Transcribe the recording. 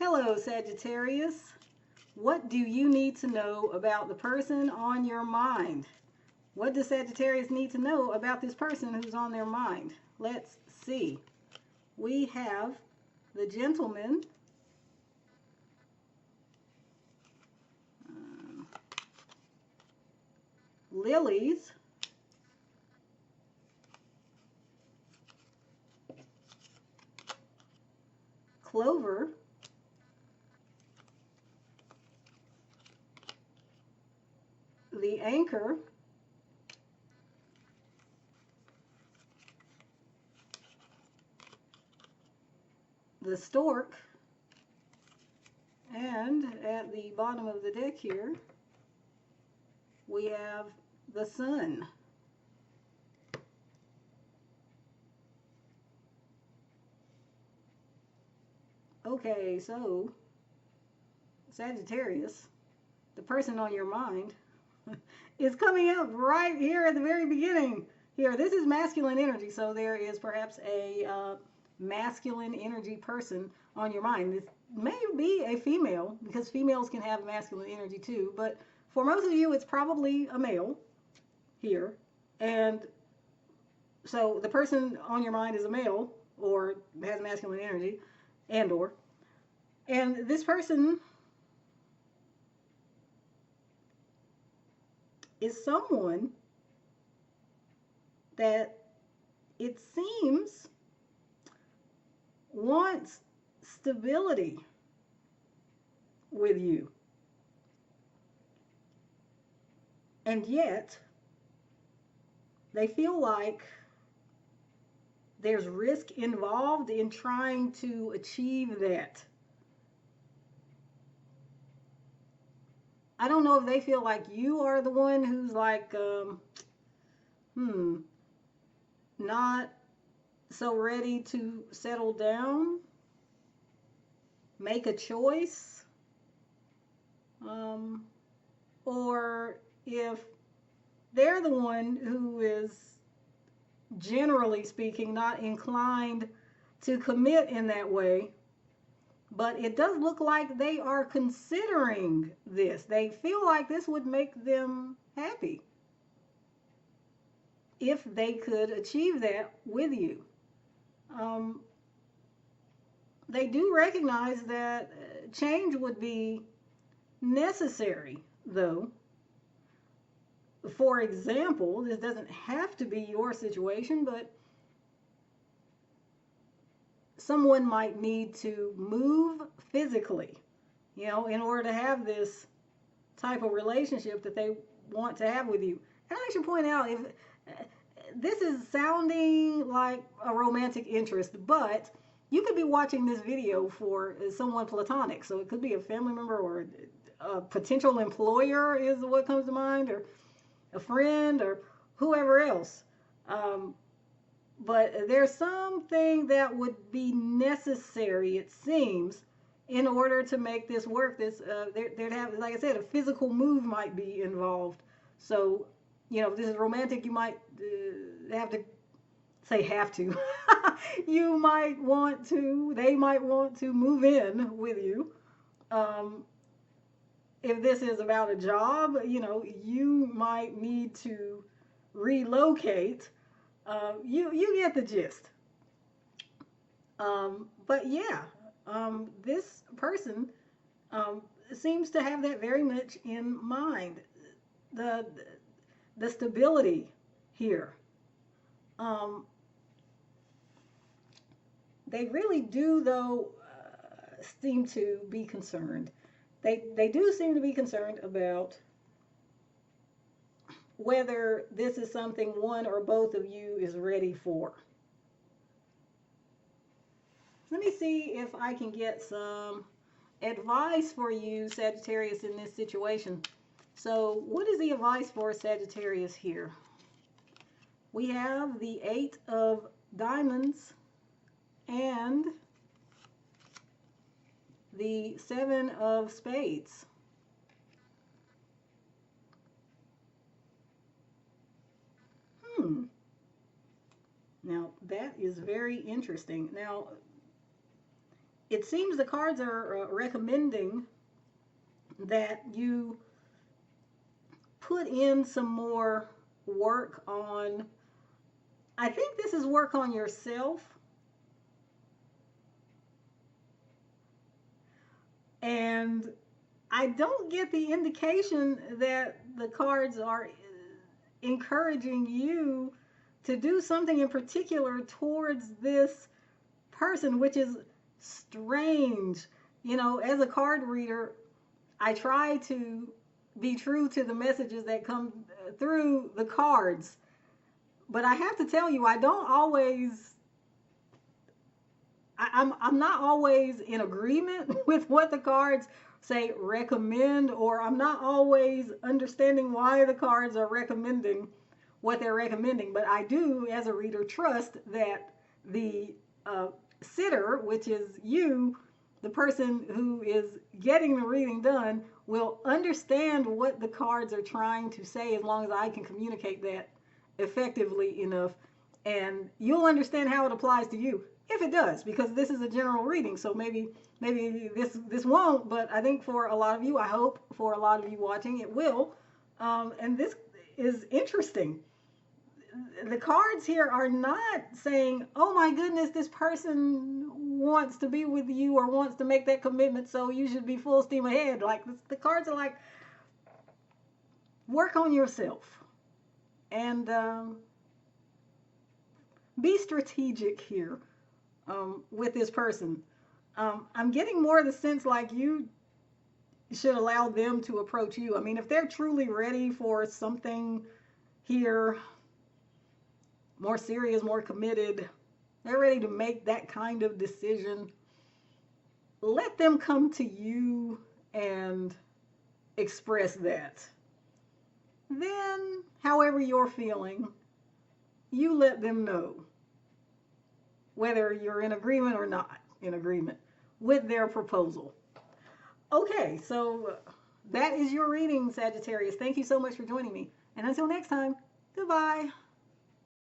Hello, Sagittarius. What do you need to know about the person on your mind? What does Sagittarius need to know about this person who's on their mind? Let's see. We have the gentleman, lilies, clover, the anchor, the stork, and at the bottom of the deck here, we have the sun. Okay, so Sagittarius, the person on your mind, is coming up right here at the very beginning. Here, this is masculine energy, so there is perhaps a masculine energy person on your mind. This may be a female, because females can have masculine energy too, but for most of you, it's probably a male here. And so the person on your mind is a male or has masculine energy, and this person is someone that it seems wants stability with you. And yet, they feel like there's risk involved in trying to achieve that. I don't know if they feel like you are the one who's like, not so ready to settle down, make a choice, or if they're the one who is, generally speaking, not inclined to commit in that way. But it does look like they are considering this. They feel like this would make them happy if they could achieve that with you. They do recognize that change would be necessary, though. For example, this doesn't have to be your situation, but someone might need to move physically, in order to have this type of relationship that they want to have with you. And I should point out, if this is sounding like a romantic interest, but you could be watching this video for someone platonic. So it could be a family member or a potential employer is what comes to mind, or a friend, or whoever else. But there's something that would be necessary, it seems, in order to make this work. There'd have, like I said, a physical move might be involved. So, if this is romantic, you might have to say have to. You might want to, they might want to move in with you. If this is about a job, you might need to relocate. You get the gist. But yeah, this person seems to have that very much in mind. The the stability here. They really do, though, seem to be concerned. They do seem to be concerned about whether this is something one or both of you is ready for. Let me see if I can get some advice for you, Sagittarius, in this situation. So what is the advice for Sagittarius here? We have the 8 of Diamonds and the 7 of Spades. Now, that is very interesting. Now, it seems the cards are recommending that you put in some more work on, I think this is work on yourself. And I don't get the indication that the cards are encouraging you to do something in particular towards this person, which is strange. You know, as a card reader, I try to be true to the messages that come through the cards. But I have to tell you, I don't always, I'm not always in agreement with what the cards say recommend, or I'm not always understanding why the cards are recommending what they're recommending. But I do, as a reader, trust that the sitter, which is you, the person who is getting the reading done, will understand what the cards are trying to say as long as I can communicate that effectively enough. And you'll understand how it applies to you, if it does, because this is a general reading. So maybe this won't, but I think for a lot of you, I hope for a lot of you watching, it will. And this is interesting. The cards here are not saying, oh my goodness, this person wants to be with you or wants to make that commitment, so you should be full steam ahead. Like, the cards are like, work on yourself and be strategic here with this person. I'm getting more of the sense like you should allow them to approach you. I mean, if they're truly ready for something here, more serious, more committed, they're ready to make that kind of decision, let them come to you and express that. Then, however you're feeling, you let them know whether you're in agreement or not in agreement with their proposal. Okay, so that is your reading, Sagittarius. Thank you so much for joining me. And until next time, goodbye.